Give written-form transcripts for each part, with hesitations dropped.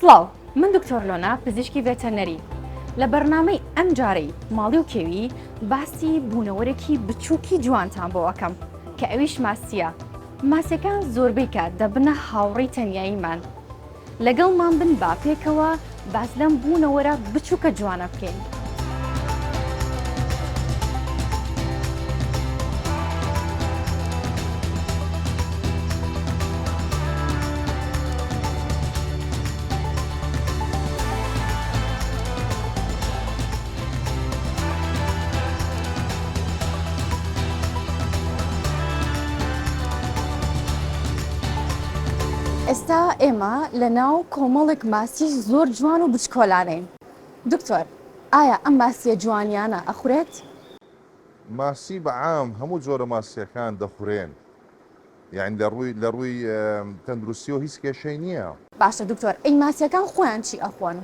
سڵاو، من دکتۆر لۆنا پزیشکی ڤێتەرنەری لە بەرنامەی ئەم جارەی ماڵی و کێوی باسی بوونەوەرێکی بچووکی جوانتان بۆ ئەەکەم کە ئەویش ماسیە. ماسیەکان زۆربەی کات دەبنە هاوڕێی تەنیاییمان. لەگەڵمان بن با پێکەوە باس لەم بوونەوەرە بچووکە جوانە بکەین. ئێستا ئێمە لە ناو کۆمەڵێک ماسی زۆر جوان و بچکۆلانین. دکتۆر، ئایا ئەم ماسیە جوانیانە ئەخورێت؟ ماسی بەعام هەموو جۆرە ماسیەکان دەخورێن، یعنی لە ڕووی تەندروستی و هیچ کێشەی نییە. باشە دکتۆر، ئەی ماسیەکان خۆیان چی ئەخۆن؟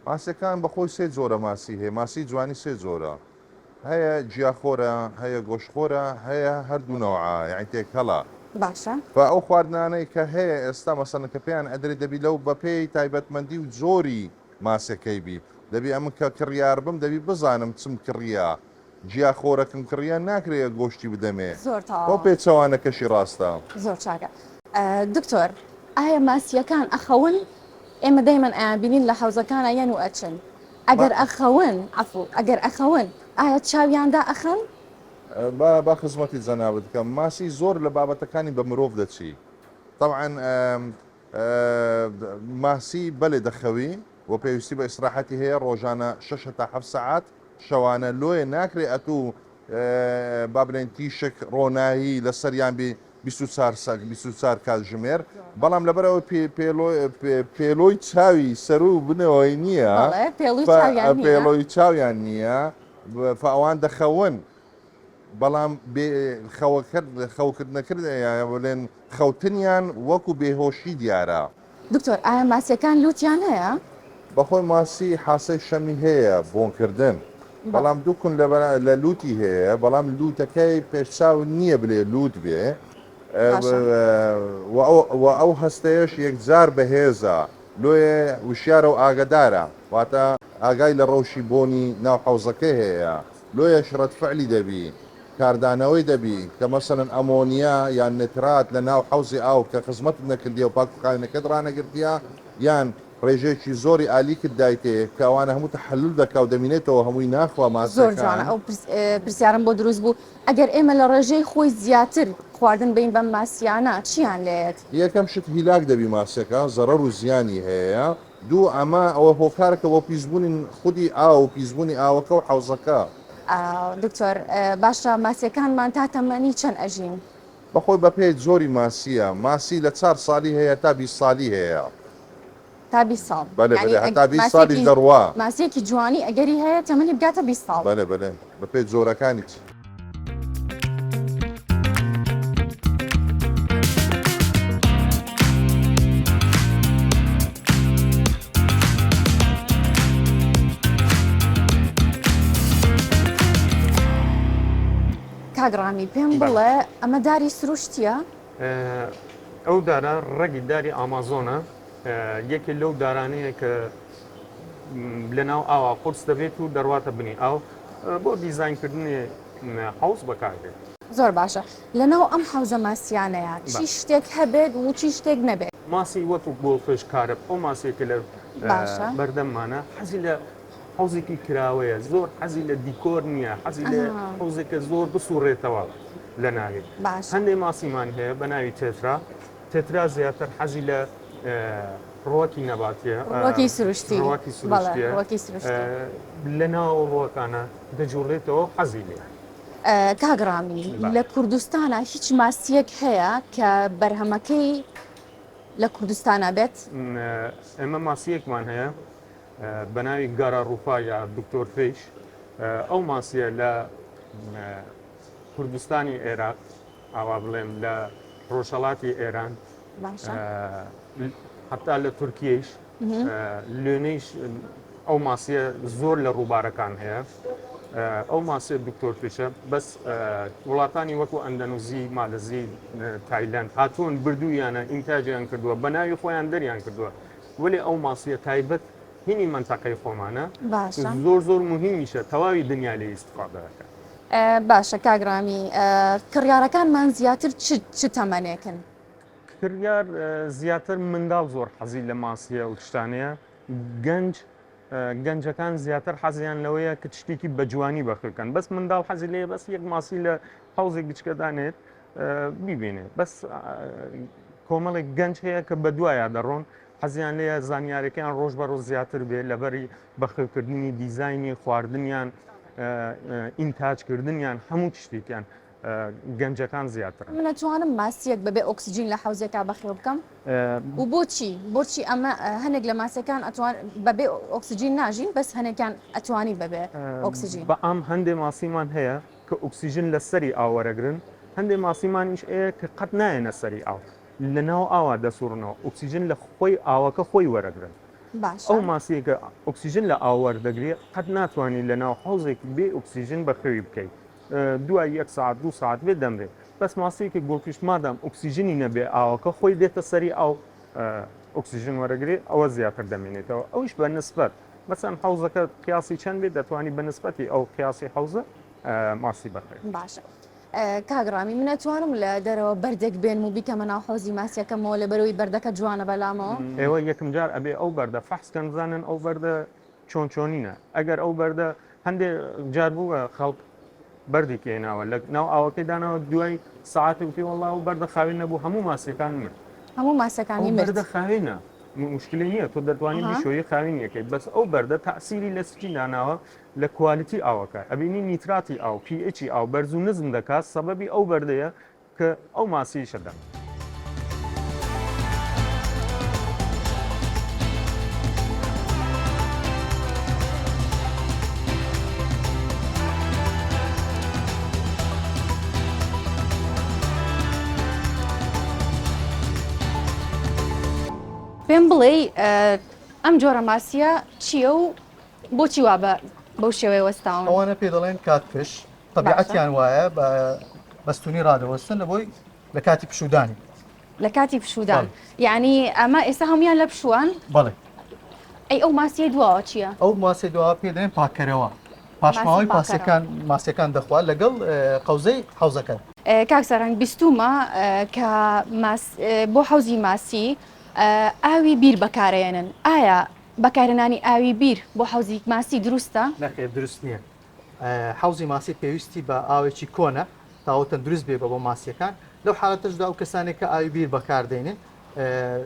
ماسیەکان بەخۆی سێ جۆرە ماسی هەیە. ماسی جوانی سێ جۆرە، هەیە گیاخۆرە، هەیە گۆشتخۆرە، هەیە هەردوو نەوعە، یعنی تێکهەڵە. باشە. ئەو خواردنانەی کە هەیە ئێستا مەسەڵەن کە پێیان ئەدرێت دەبی لەو بەپێی تایبەتمەندی و جۆری ماسەکەی بی. دەبی ئەم کە کڕیار بم دەبی بزانم چم کڕیا. گیاخۆرەکەم کڕیان ناکرێت گۆشتی بدەمێ. زۆر تاوا. بۆ پێچەوانەکەشی ڕاستە. زۆر چاکە. دکتۆر، ئایا ماسیەکان ئەخەون؟ ئێمە دەیمەن ئایانبینین لە حەوزەکانە یەن و ئەچن. ئەگەر ئەخەون، ئایا چاویاندا ئەخەن؟ با خزمەتی جەنابەت بکەم. ماسی زۆر لە بابەتەکانی بە مرۆڤ دەچی. طبعاً ماسی بەلێ دەخەوی و پێویستی بە ئیسراحەتی هەیە ڕۆژانە 6 تا 7 ساعات، شەوانە لۆیە ناکرێت ئەتوو با بڵێن تیشک ڕۆنایی لە سەریان بێ 24 کاتژمێر، بەڵام لەبەرەوە پێلۆی چاوی سەر و بنەوەی نییە، پێڵۆی چاویان نییە، ئەوان دەخەون. بەڵام خەوکردنەکردێن خەوتنیان وەکو بێهۆشی دیارە. دکتۆر، ئایا ماسیەکان لوتیان هەیە؟ بەخۆی ماسی حاسەی شەمی هەیە بۆنکردن، بەڵام دووکن لە لوتی هەیە، بەڵام لوتەکەی پێشچاو نییە بلێ لوت بێ، و ئەو هەستەیەش یەکجار بەهێزە، لۆیە وشیارە و ئاگدارە، واتە ئاگای لە ڕەوشی بۆنی ناو حەوزەکەی هەیە، لۆیە شرەت فعلی دەبی، کاردانەوەی دەبی کە مەسەڵەن ئەمۆنیا یان نترات لە ناو حەوزی ئاو کە خزمەت نەکردیە و پاکوخانەکەت ڕانەگرتیە، یان ڕێژەیەکی زۆری ئالی کرد دایتێ کە ئەوانە هەموو تەحەلل دەکا و دەمینێتەوە هەمووی ناخوا ماسەکان. زۆر جوانە. ئەو پرسیارم بۆ دروست بوو، ئەگەر ئێمە لە ڕێژەی خۆی زیاتر خواردن بین بەم ماسیانە چیان لێت؟ یەکەم شت هیلاک دەبی ماسیەکە، زەڕەر و زیانی هەیە. دوو، ئەمە ئەوە هۆکارەکە بۆ پیسبوونی خودی ئاو و پیسبوونی ئاوەکە و حەوزەکە. دکتۆر، باشە ماسیەکانمان تا تەمەنی چەند ئەژین؟ بەخۆی بەپێی زۆری ماسیە، ماسی لە 4 ساڵی هەیە تا 20 ساڵی هەیە. تا 20 ساڵ؟ بەڵێ هەتا 20 ساڵیش دەڕوا. ماسیەکی جوانی ئەگەری هەیە تەمەنی بگاتە 20 ساڵ. بەڵێ بەپێی جۆرەکانی. کاگڕامی پێم بڵێ ئەمە داری سروشتیە؟ ئەو دارە ڕێگی داری ئامازۆنە، یەکێک لەو دارانەیە کە لە ناو ئاوا قورس دەبێت و دەڕواتە بنی ئاو بۆ دیزاینکردنی حەوز بەکاردێت. زۆر باشە. لەناو ئەم حەوزە ماسیانەیە چی شتێک هەبێت و چی شتێک نەبێت؟ ماسی وەکو بۆ فێشکارە ئەو ماسیەکە لە بەردەممانە حەزی لە حەوزێکی کراوەیە، زۆر حەزی لە دیکۆر نییە، حەزی لە حەوزێکە زۆر بسوڕێتەوە لە ناوێ. هەندێک ماسیمان هەیە بە ناوی تێترا زیاتر حەزی لە ڕۆکی نەباتیە، ڕۆکی سروشتی لە ناو ڕۆکانە دەجوڵێتەوە حەزی لێ. کاگڕامی لە کوردستانە هیچ ماسیەک هەیە کە بەرهەمەکەی لە کوردستانە بێت؟ ئێمە ماسیەکمان هەیە بە ناوی گارە ڕووپا یا دکتۆر فێش. ئەو ماسیە لە کوردستانی عێراق، ئاوا بڵێم لە ڕۆژهەڵاتی ئێران، حتا لە تورکیەش، لێنەیش ئەو ماسیە زۆر لە ڕووبارەکان هەیە. ئەو ماسیە دکتۆر فێشە بەس وڵاتانی وەکو ئەندەنوزی، مالەزی، تایلەند هاتوون بردوویانە ئینتاجیان کردووە، بە ناوی خۆیان دەریان کردووە ولی ئەو ماسیە تایبەت هینی منتەقەی خۆمانە باشە زۆر مهمیشە تەواوی دنیا لێ ئیستفادەکە. باشە کاگرامی کڕیارەکانمان زیاتر چ تەمەنێکن؟ کڕیار زیاتر منداڵ زۆر حەزی لە ماسیە و شتانەیە گەنجەکان زیاتر حەزیان لەوەیە کە شتێکی بە جوانی بەخەکەن بەس منداڵ حەزی لێ بەس یەک ماسی لە حوزێک گچکەدانێت بیبێنێت بەس کۆمەڵێک گەنج هەیە کە بە دوایە دەڕۆن حەزیان لێە زانیارەکەیان ڕۆژ بە ڕۆژ زیاتر بێت لەبەری بەخێوکردنی دیزایانی خواردنیان ئینتاجکردنیان هەموو شتێکیان گەنجەکان زیاتر من ناتوانم ماسیەک بەبێ ئۆکسسیژین لە حوزێکا بەخێو بکەم و بۆچی ئەمە هەنێک لە ماسەکان ئەتوان بەبێ ئۆکسسیژین ناژین بەس هەنێکان ئەتوانی بەبێ ئۆکسسیژین بە ئەم هەندێک ماسیمان هەیە کە ئۆکسسیژن لە سەری ئاوەرەگرن هەندێک ماسیمانیش ئەیە کە قەت نایەنە سەری ئاو لە ناو ئاوا دەسوورنەوە ئۆکسسیژن لە خۆی ئاوەکە خۆی وەرەگرن ئەو ماسیەکە ئۆکسسیژن لە ئاوەردەگرێت قەت ناتوانانی لە ناو حوزێک بێ ئۆکسسیژن بەخێوی بکەیت دوای 1 ساعت 2 ساعت بێ دەمرێت بەس ماسیەکە گۆڵکیش مادام ئۆکسسیژنی نەبێ ئاوەکە خۆی دێتە سەری ئەو ئۆکسسیژن وەرەگرێت ئەوە زیاتر دەمێنێتەوە ئەوش بە نسبەت مەسەن حوزەکە قیاسی چەند بێت دەتوانی بە نسبەتی ئەو قیاسی حوزە ماسی بەخێت باشە کاگرامی من ناتوانم لە دەرەوە بەردێک بێن و بیکەمە ناو حوزی ماسیەکەمەوە لە بەرەوەی بەردەکە جوانە بەلامەوە ئێوە یەکم جار ئەبێ ئەو بەردە فەحسکەن بزانن ئەو بەردە چۆنچۆنینە ئەگەر ئەو بەردە هەندێک جار بووە خەڵک بەردی کێناوە لە ناو ئاوەکەی داناوە دوای ساعتی وتی وڵا و بەردە خاوێن نەبوو هەموو ماسیەکان مرد هەموو ماسەکانی بەردە خاوێنە مشکلی نییە تۆ دەتوانانی بشۆیی خاوێنیەکەی بەس ئەو بەردە تەسیری لە سکی داناوە لە کوالیتی ئاوەکە ئەبینی نیتراتی ئاو پیئچی ئاو بەرز و نزم دەکات سەبەبی ئەو بەردەیە کە ئەو ماسی شەدەن. پێم بڵێ ئەم جۆرە ماسیە چییە و بۆچی وا بەو شێوەیە وەستاون ئەوانە پێ دەڵێن کاتپش طبیعەتیان وایە بە بەستونی ڕادەوەستن لەبۆی لە کاتی پشودانی لە کاتی پشودان یعنی ئەمە ئێستا هەمویان لە پشووان بەڵێ ئەی ئەو ماسیە دواوە چییە؟ ئەو ماسی دوا پێ دەڵێن پاکەرەوە پاشماوەی ماسیەکان دەخوات لەگەڵ قەوزەی حوزەکە کاکسەرنگ بیستومە کە بۆ حوزی ماسی ئاوی بیر بەکارێنن ئایا بەکارهێنانی ئاوی بیر بۆ حوزی ماسی دروستە؟ نەخێر دروست نییە حوزی ماسی پێویستی بە ئاوێکی کۆنە تاوەتەن دروست بێ بۆ ماسیەکان لەو حالەتەشدا و کەسانێک کە ئاوی بیر بەکاردێنن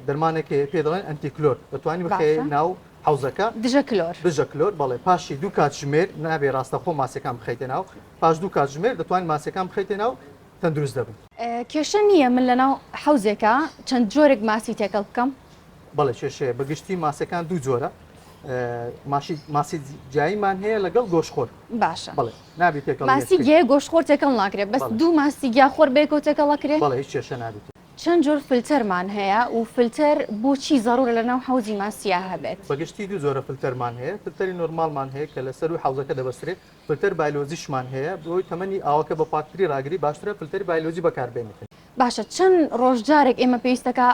دەرمانێک پێ دەڵێن ئەنتیکلۆر دەتوانانی بخێ ناو حوزەکە دژە کلۆر بەڵێ پاشی دوو کات ژمێر نابێ ڕاستەخۆ ماسیەکان بخەیتە ناو پاش دوو کات ژمێر دەتوانین ماسیەکان بخەیتە ناو تەندروست دەبن کێشە نییە من لە ناو حوزێکە چەند جۆرێک ماسی تێکەڵ بکەم بەڵێ کێشەیە بەگشتی ماسیەکان دوو جۆرە ماسی جاییمان هەیە لەگەڵ گۆشخۆر باشە بڵێ نابێت تێکەڵ ماسی گێ گۆشخۆر تێکەڵ ناکرێت بەس دوو ماسی گیاخۆر بێکەوە تێکەڵ ناکرێت بەڵێ هیچ کێشە نابێت چەند جۆر فلتەرمان هەیە و فلتەر بۆچی زەڕورە لە ناو حوزی ماسیە هەبێت بەگشتی دوو زۆرە فلتەرمان هەیە فلتەری نۆرمالمان هەیە کە لەسەر و حوزەکە دەبەسترێت فلتەر بایۆلۆجیشمان هەیە بۆی تەمەنی ئاوەکە بە پاکتری ڕاگری باشترە فلتەری بایۆلۆجی بەکاربێنێت باشە چەند ڕۆژجارێک ئێمە پێویستەکە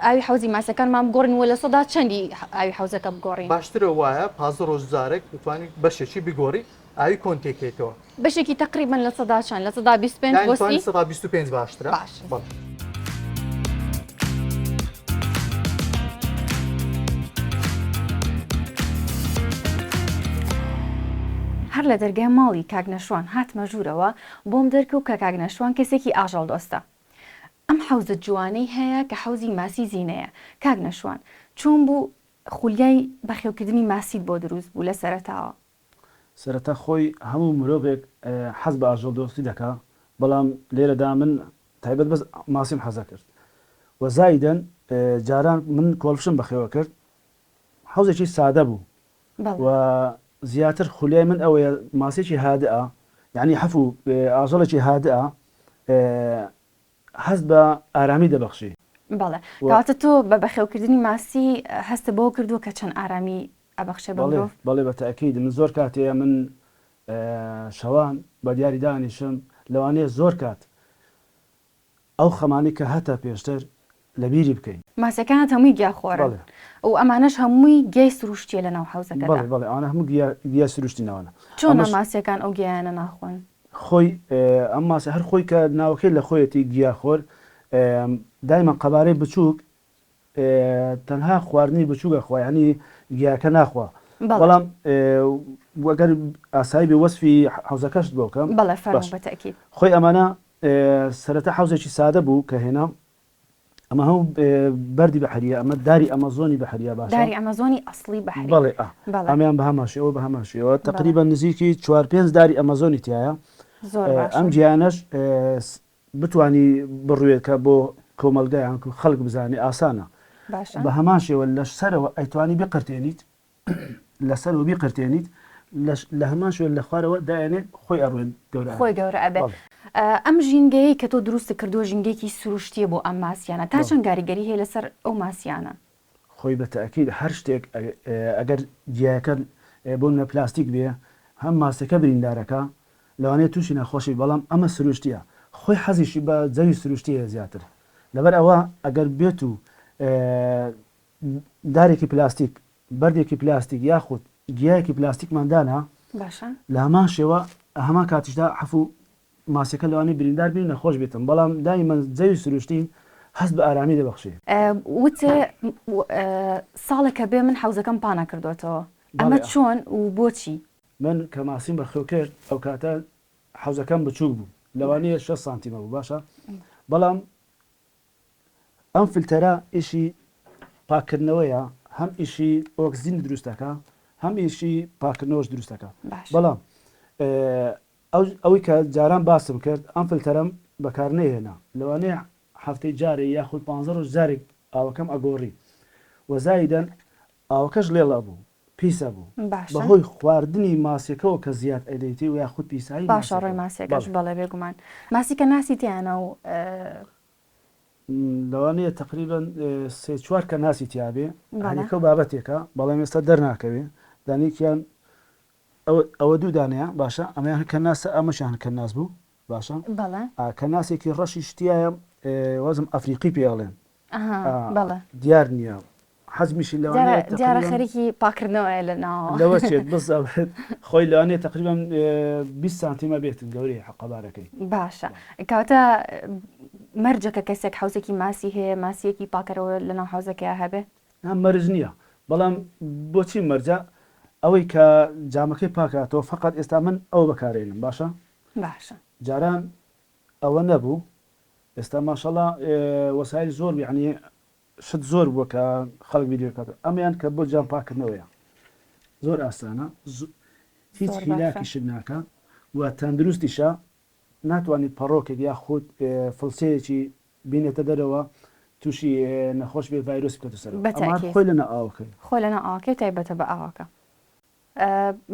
ئاوی حوزی ماسەکانمان بگۆڕین وە لە سەدا چەندی ئاوی حوزەکە بگۆڕین باشترە وایە 15 ڕۆژجارێک دەتوانین بەشێکی بگۆڕی ئاوی کۆنتێکێتەوە بەشێکی تقریبان لە سەدا چەند لە سەدا 25 بۆسی 25 باشترە هەر لە دەرگای ماڵی کاگنەشوان هاتمە ژوورەوە بۆم دەرکەوت کە کاگنەشوان کەسێکی ئاژەڵ دۆستە ئەم حوزە جوانەی هەیە کە حوزی ماسی زینەیە کاگنەشوان چۆن بوو خولیای بەخێوکردنی ماسیت بۆ دروست بوو لە سەرەتاوە سەرەتا خۆی هەموو مرۆڤێک حەز بە ئاژەڵ دۆستی دەکا بەڵام لێرەدا من تایبەت بەس ماسیم حەزە کرد و زایدەن جاران من کۆڵفشم بەخێوە کرد حوزێکی سادە بوو و زیاتر خولیای من ئەوەیە ماسێکی هادئە یعنی حەفوو ئاژەڵێکی هادئە هەست بە ئارامی دەبەخشی بەڵێ کەواتە تۆ بە بەخێوکردنی ماسی هەستە بۆ کردووە کە چەند ئارامی ئەبەخشێ بە مرۆڤ بەڵێ بە تەئکید من زۆر کاتەیە من شەوان بە دیاری دانیشم لەوانەیە زۆر کات ئەو خەمانی کە هەتا پێشتر لە بیری بکەین ماسیەکانت هەمووی گیاخۆرن و ئەمانەش هەمووی گیای سروشتیە لە ناو حەوزەکەدا. بەڵێ ئەوانە هەموو گیا سروشتی ناوانە. چۆن ماسیەکان ئەو گیایانە ناخۆن؟ خۆی ئەم ماسە هەر خۆی کە ناوەکەی لە خۆیەتی گیاخۆر دایما قەبارەی بچووک تەنها خواردنی بچووکە خۆی هەنی گیاکە ناخوا. بەڵام وەگەر ئاسایی بێ وەسفی حەوزەکەشت بۆ بکەم بەڵێ فەرموو بەتەکید. خۆی ئەمانە سەرەتا حەوزێکی سادە بوو کە هێنا ئەمە هەموو بەردی بەحریە ئەمە داری ئەمەزۆنی بەحریە باشە داری ئەمەزۆنی ئەسڵی بەحری. بەڵێ ئەمیان بە هەماشەوە بە هەماشەوە تقریبا نزیکی 4-5 داری ئەمەزۆنی تایە. ئەم گیانەش بتوانی بڕوێت کە بۆ کۆمەلگایان خەڵک بزانێ ئاسانە بە هەماشەوە لە سەرەوە ئەیتوانی بقرتێنیت لەسەرەوە بیقرتێنیت لە هەماشەوە لە خوارەوە دایانێت خۆی ئەڕوێن خۆی گەورە ئەبێ. ئەم ژینگەیە کە تۆ دروست کردو ژینگەیەکی سروشتیە بۆ ئەم ماسیانە تا چەند کاریگەری هەیە لەسەر ئەو ماسیانە؟ خۆی بە تەئکید هەر شتێک ئەگەر گیایەکە بۆ نە پلاستیک بێ هەم ماسەکە بریندارەکە لەوانەیە تووشی نەخۆشی بەڵام ئەمە سروشتیە خۆی حەزیشی بە جەوی سروشتیە زیاتر لەبەر ئەوە ئەگەر بێت و دارێکی پلاستیک بەردێکی پلاستیک یاخود گیایەکی پلاستیکماندانە باشە لە هەمان شێوە هەمان کاتیشدا حەفوو ماسیەکە لەوانەیە بریندار بین نەخۆش بێتن بەڵام دایمەن جەوی سروشتی هەست بە ئارامی دەبەخشێ. وتە ساڵێکە بێ من حەوزەکەم پانە کردوێتەوە ئەمە چۆن و بۆچی؟ من کە ماسیم بەخێو کرد ئەو کاتە حەوزەکەم بچووک بوو لەوانەیە 6 سانتیمە بوو باشە بەڵام ئەم فیلتەرە ئیشی پاکردنەوەیە هەم ئیشی ئۆکسزین دروستەکە هەم ئیشی پاکردنەوەش دروستەکە بەڵام ئەوەی کە جاران باسم کرد ئەم فیلتەرەم بەکار نەهێنا لەوانەیە هەفتەی جارێ یاخود 15 ڕۆژ جارێک ئاوەکەم ئەگۆڕی وەزایدەن ئاوەکەش لێڵە بوو پیسە بوو بەهۆی خواردنی ماسیەکەەوە کە زیاد ئەدەیتی و یاخود پیسایی باشە ڕێی ماسیەکەش بەڵێ بێگومان ماسیکە ناسی تیانە و لەوانەیە تقریبان 3-4 کە ناسی تیاابێ هەنیکە بابەتێکە بەڵام ئێستا دەرناکەوێ دانیکیان ئەوە دوو دانەیە باشە ئەمەیان کە ناسە ئەمەشان کە ناس بوو باشە کە ناسێکی ڕەشی شتیایە وەزم ئەفریقی پێڵێن دیار نییە حەزمیشی لەوانەیە دیارە خەریکی پاکردنەوەی لەوە چێت بزەوێت خۆی لەوانەیە تقریبان 20 سانتیمە بێتن گەورەی حەقەبارەکەی باشە کاتە مەرجەکە کەسێک حوزێکی ماسی هەیە ماسیەکی پاکەرەوە لە ناو حوزەکەی هەبێ مەرج نییە بەڵام بۆچی مەرجە ئەوەی کە جامەکەی پاکاتەوە فقط ئێستا من ئەو بەکارێنم باشە باشە جاران ئەوە نەبوو ئێستا ماشەڵا وەسایل زۆر یعنی شت زۆر بووە کە خەڵک ویدیۆکات ئەمیان کە بۆ جام پاکردنەوەیە زۆر ئاسانە هیچ هیلاکی شت ناکە و تەندروستیشە ناتوانێت پەڕۆکێک یا خۆت فڵسەیەکی بینێتە دەرەوە تووشی نەخۆش بێ ڤایرۆسی بکەوتە سەر خۆی لەنە ئاوەکەی خۆی لەنە ئاوەکەی تایبەتە بە ئاوەکە.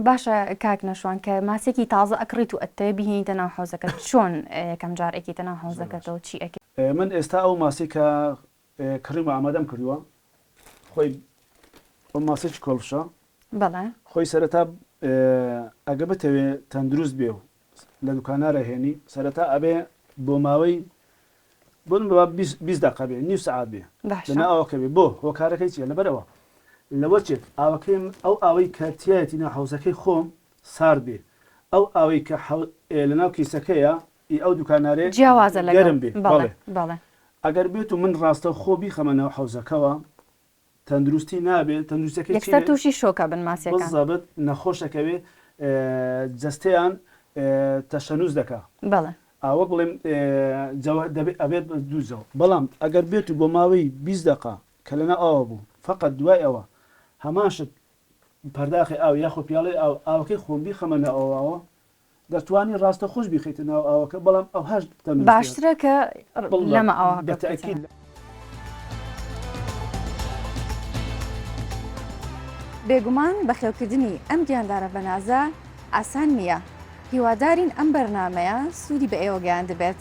باشە کاک نەشوان کە ماسێکی تازە ئەکڕیت و ئەتە بهێنیتە ناو حوزەکەت چۆن یەکەم جار ئەکیتە ناو حوزەکەتەوە چی ئەکەیت؟ من ئێستا ئەو ماسی کە کڕیم ئامادەم کردووە خۆی ئەو ماسێکی کۆڵشە بەڵێ خۆی سەرەتا ئەگە بتەوێ تەندروست بێ و لە دوکانارە هێنی سەرەتا ئەبێ بۆ ماوەی بۆن 20 دقیقە بێ نیو سەعات بێ لەنا ئەوەکە بێ بۆ هۆکارەکەی چیە لەبەرەوە لەوە چێت ئاوەکەی ئەو ئاوەی کەتیایەتی ناو حەوزەکەی خۆم سارد بێ ئەو ئاوەی کە لەناو کیسەکەیە ئەو دوکانارێ جیاوازە گەرم بێ بەڵێ ئەگەر بێت و من ڕاستە خۆ بیخەمە ناو حەوزەکەەوە تەندروستی نابێت تەندروستەکەی یەکسەر تووشی شۆکە بن ماسیەکە بزەبێت نەخۆشەکەوێ جەستەیان تەشەنووز دەکا بەڵێ ئاوە بڵێم ئەبێت دووزەوە بەڵام ئەگەر بێت و بۆ ماوەی 20 دقیقە کە لەنە ئەوە بوو فقط دوای ئەوە هەماشت پەرداخی ئاو یاخۆ پیاڵی ئاوەکەی خۆمبی خەمەنە ئەوەوە دەتوانی ڕاستە خۆش بیخیتە ناو ئاوەکە بەڵام ئەو هەش باشترە کە لەمە ئەوە بەتەئکید بێگومان بەخێوکردنی ئەم گیاندارە بەنازە ئاسان نییە هیوادارین ئەم بەرنامەیە سوودی بە ئێوە گەیان دەبێت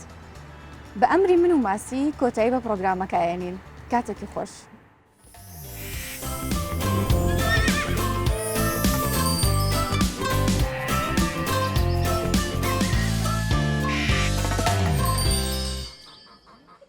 بە ئەمری من و ماسی کۆتایی بە پرۆگرامەکەیەنین کاتێکی خۆش